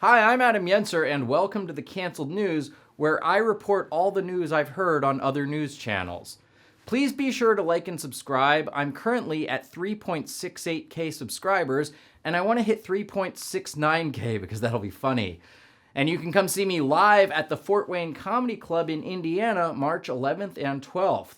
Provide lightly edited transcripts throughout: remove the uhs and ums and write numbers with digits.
Hi, I'm Adam Yenser, and welcome to the Canceled News, where I report all the news I've heard on other news channels. Please be sure to like and subscribe. I'm currently at 3.68k subscribers, and I want to hit 3.69k because that'll be funny. And you can come see me live at the Fort Wayne Comedy Club in Indiana, March 11th and 12th.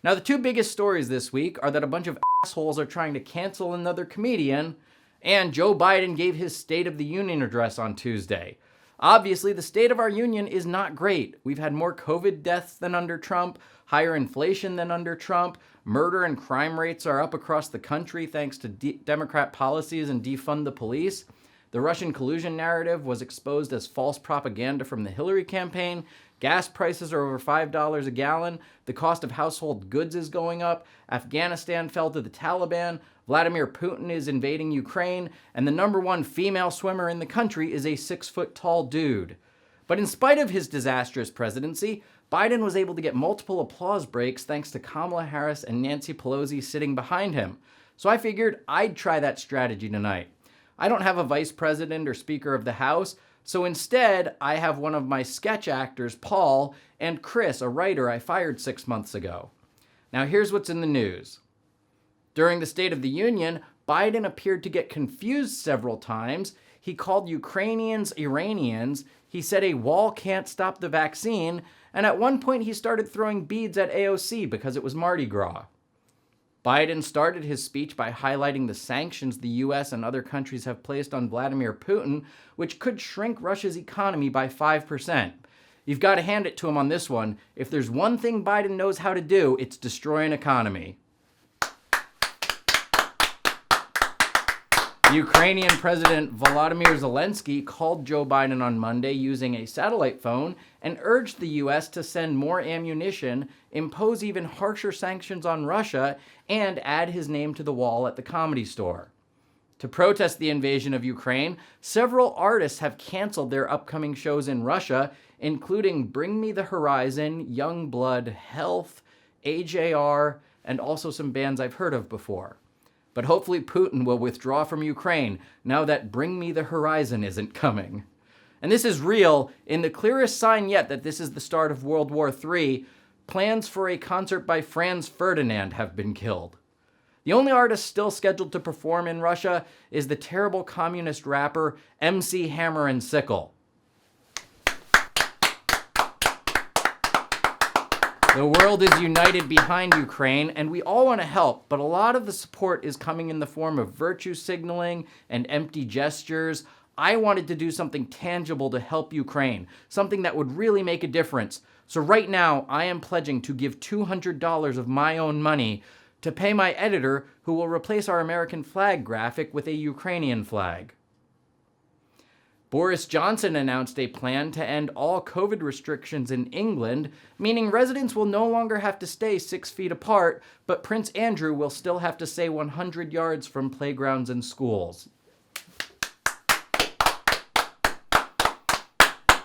Now, the two biggest stories this week are that a bunch of assholes are trying to cancel another comedian, and Joe Biden gave his State of the Union address on Tuesday. Obviously, the state of our union is not great. We've had more COVID deaths than under Trump, higher inflation than under Trump, murder and crime rates are up across the country thanks to Democrat policies and defund the police. The Russian collusion narrative was exposed as false propaganda from the Hillary campaign. Gas prices are over $5 a gallon. The cost of household goods is going up. Afghanistan fell to the Taliban. Vladimir Putin is invading Ukraine. And the number one female swimmer in the country is a 6-foot-tall dude. But in spite of his disastrous presidency, Biden was able to get multiple applause breaks thanks to Kamala Harris and Nancy Pelosi sitting behind him. So I figured I'd try that strategy tonight. I don't have a vice president or speaker of the House, so instead I have one of my sketch actors, Paul, and Chris, a writer I fired 6 months ago. Now here's what's in the news. During the State of the Union, Biden appeared to get confused several times. He called Ukrainians Iranians. He said a wall can't stop the vaccine. And at one point he started throwing beads at AOC because it was Mardigras. Biden started his speech by highlighting the sanctions the US and other countries have placed on Vladimir Putin, which could shrink Russia's economy by 5%. You've got to hand it to him on this one. If there's one thing Biden knows how to do, it's destroy an economy. Ukrainian President Volodymyr Zelensky called Joe Biden on Monday using a satellite phone and urged the U.S. to send more ammunition, impose even harsher sanctions on Russia, and add his name to the wall at the Comedy Store. To protest the invasion of Ukraine, several artists have canceled their upcoming shows in Russia, including Bring Me the Horizon, Youngblood, Health, AJR, and also some bands I've heard of before. But hopefully Putin will withdraw from Ukraine now that Bring Me the Horizon isn't coming. And this is real. In the clearest sign yet that this is the start of World War III, plans for a concert by Franz Ferdinand have been killed. The only artist still scheduled to perform in Russia is the terrible communist rapper MC Hammer and Sickle. The world is united behind Ukraine, and we all want to help, but a lot of the support is coming in the form of virtue signaling and empty gestures. I wanted to do something tangible to help Ukraine, something that would really make a difference. So right now, I am pledging to give $200 of my own money to pay my editor, who will replace our American flag graphic with a Ukrainian flag. Boris Johnson announced a plan to end all COVID restrictions in England, meaning residents will no longer have to stay 6 feet apart, but Prince Andrew will still have to stay 100 yards from playgrounds and schools.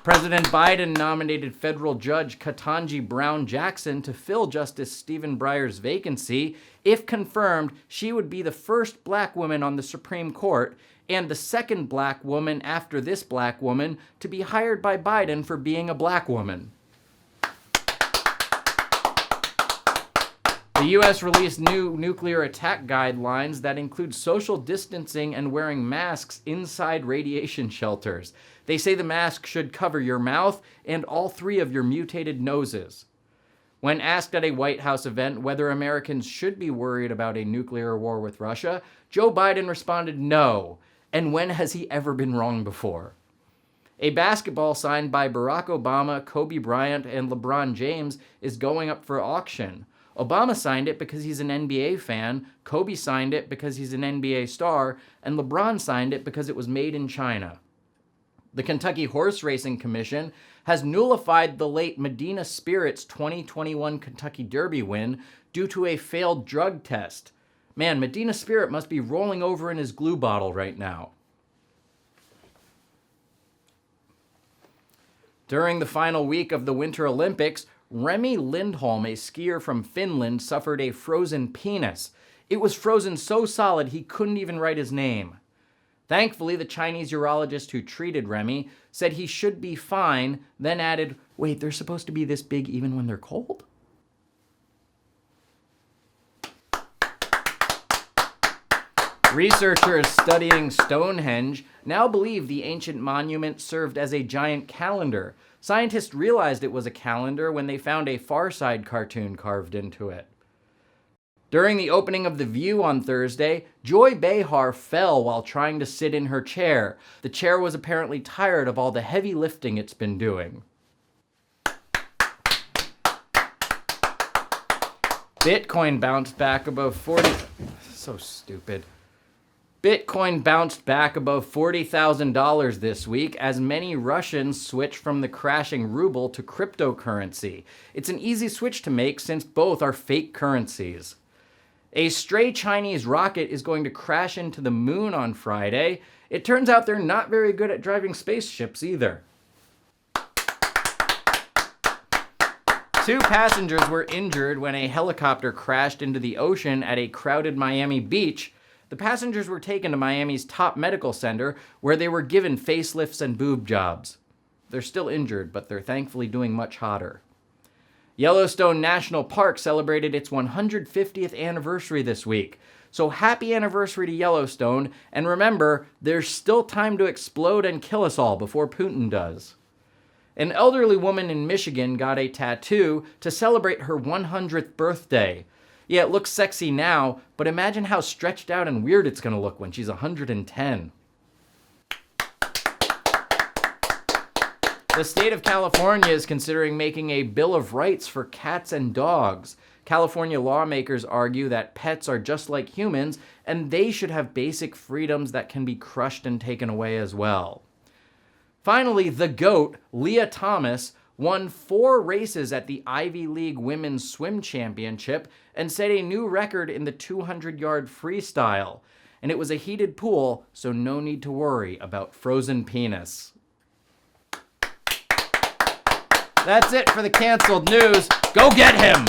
President Biden nominated federal judge Ketanji Brown Jackson to fill Justice Stephen Breyer's vacancy. If confirmed, she would be the first black woman on the Supreme Court and the second black woman after this black woman to be hired by Biden for being a black woman. The U.S. released new nuclear attack guidelines that include social distancing and wearing masks inside radiation shelters. They say the mask should cover your mouth and all 3 of your mutated noses. When asked at a White House event whether Americans should be worried about a nuclear war with Russia, Joe Biden responded no. And when has he ever been wrong before? A basketball signed by Barack Obama, Kobe Bryant, and LeBron James is going up for auction. Obama signed it because he's an NBA fan, Kobe signed it because he's an NBA star, and LeBron signed it because it was made in China. The Kentucky Horse Racing Commission has nullified the late Medina Spirit's 2021 Kentucky Derby win due to a failed drug test. Man, Medina Spirit must be rolling over in his glue bottle right now. During the final week of the Winter Olympics, Remi Lindholm, a skier from Finland, suffered a frozen penis. It was frozen so solid he couldn't even write his name. Thankfully, the Chinese urologist who treated Remi said he should be fine, then added, wait, they're supposed to be this big even when they're cold? Researchers studying Stonehenge now believe the ancient monument served as a giant calendar. Scientists realized it was a calendar when they found a Far Side cartoon carved into it. During the opening of The View on Thursday, Joy Behar fell while trying to sit in her chair. The chair was apparently tired of all the heavy lifting it's been doing. Bitcoin bounced back above 40... So stupid. Bitcoin bounced back above $40,000 this week as many Russians switch from the crashing ruble to cryptocurrency. It's an easy switch to make since both are fake currencies. A stray Chinese rocket is going to crash into the moon on Friday. It turns out they're not very good at driving spaceships either. 2 passengers were injured when a helicopter crashed into the ocean at a crowded Miami beach. The passengers were taken to Miami's top medical center, where they were given facelifts and boob jobs. They're still injured, but they're thankfully doing much hotter. Yellowstone National Park celebrated its 150th anniversary this week. So happy anniversary to Yellowstone, and remember, there's still time to explode and kill us all before Putin does. An elderly woman in Michigan got a tattoo to celebrate her 100th birthday. Yeah, it looks sexy now, but imagine how stretched out and weird it's going to look when she's 110. The state of California is considering making a Bill of Rights for cats and dogs. California lawmakers argue that pets are just like humans, and they should have basic freedoms that can be crushed and taken away as well. Finally, the GOAT, Leah Thomas, won 4 races at the Ivy League Women's Swim Championship and set a new record in the 200-yard freestyle. And it was a heated pool, so no need to worry about frozen penis. That's it for the canceled news. Go get him!